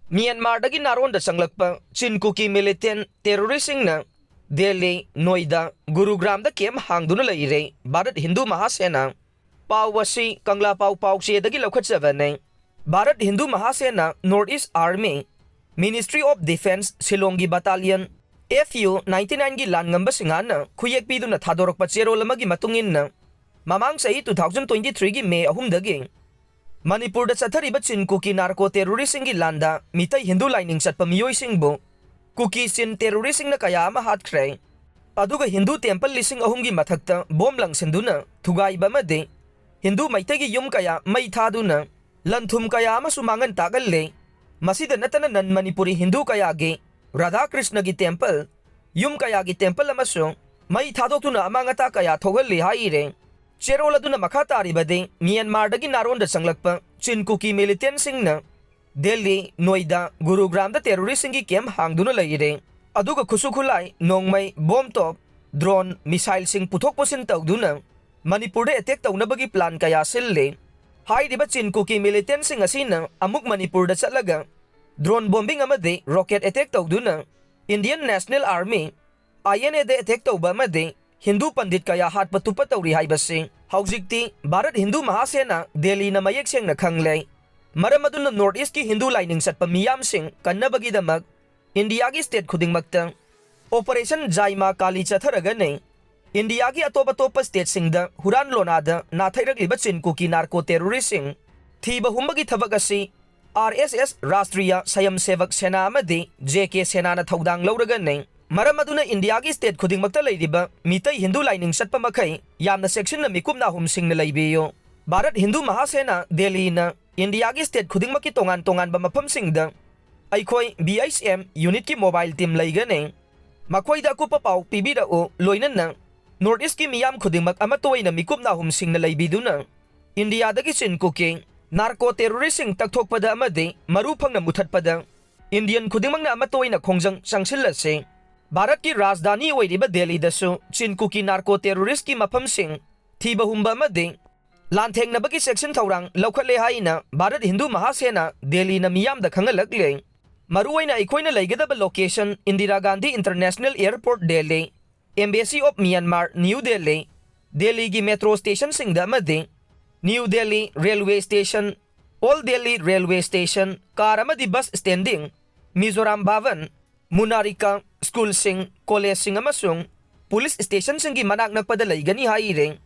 Myanmar dagi Naronda Changlakpa Kuki Militantsingna Delhi Noida Gurugram da kem Hangduna Leiri Bharat Hindu Mahasena Pawasi Changlakpa Pawsi dagi Lokhatsavane Bharat Hindu Mahasena Northeast Army Ministry of Defense Silongi Battalion FU 99 gi lan ngamba singana khuyek piduna thadorok pachero lamagi matungin na mamang sahi 2023 gi May 3 dagi Manipur da chathariba Kuki narco terrorist gi landa mitai Hindu lining chatpa miyoi singbu Kuki sin terrorist na kaya ama hatkre aduga Hindu temple lising ahum gi mathakta bom lang sinduna thugai bamade Hindu maitai gi yum kaya mai thaduna lanthum kaya ama sumangan tagalle masida natana nan Manipuri Hindu kaya gi Radha Krishna gi temple yum kaya gi temple amaso mai thadokuna amangata kaya thogalli haire Cheroladuna makatari bade Myanmar dagi Naronda Changlakpa Kuki Militantsingna Delhi Noida Gurugram da terrorist gi kem Hangduna Leiri aduga khusukhulai nongmai bomb top drone missile sing puthok posin tawduna Manipur da attack tawnabagi plan kaya sille hairiba Kuki Militantsing asina amuk Manipur da chatlaga drone bombing amade rocket attack tawduna Indian National Army INA da attack tawba amade Hindu pandit kaya hat patupa tawri haibasi haujikti Bharat Hindu Mahasena Delhi na mayek seng na khanglei maramaduna Northeast ki Hindu lining satpa miyam sing kannabagi damak India gi state khudingmakta Operation Jaima Kali chatharaga ne India gi atopa state singda huran lonada nathairakliba Kuki narco terrorist sing thiba humbagi thabak asi RSS Rashtriya Sayam Sevak Sena amadi JK Sena na thaudang lauraga ne Maramaduna India gi state khudingmakta leiriba mitai Hindu lining satpa makai yamna section na mikum na hum sing na leibiyo Bharat Hindu Mahasena Delhi na India gi state khudingmaki tongan ba mafam singda aikhoi BHM unit ki mobile team leigane makhoi da kupa pau pibira o loinan na Northeast ki miyam khudingmak amatoi na mikum na hum sing na leibiduna India dagi Kuki narco terrorist sing takthokpada amade marupang na muthatpada Indian khudingmak na amatoi na khongjang sangsilase Bharat ki rajdhani oiriba Delhi dasu Kuki narco terrorist ki mafam sing thiba humba amade Lanthengnabagi section thaurang laukhatle haina Bharat Hindu Mahasena Delhi na miyam da khangalakle maruaina aikoina leigadaba location Indira Gandhi International Airport Delhi Embassy of Myanmar New Delhi Delhi gi metro station singda amade New Delhi Railway Station Old Delhi Railway Station car amadi bus standing Mizoram Bhavan Munarika School sing college sing amasung police station singi manak nagpada leigani haire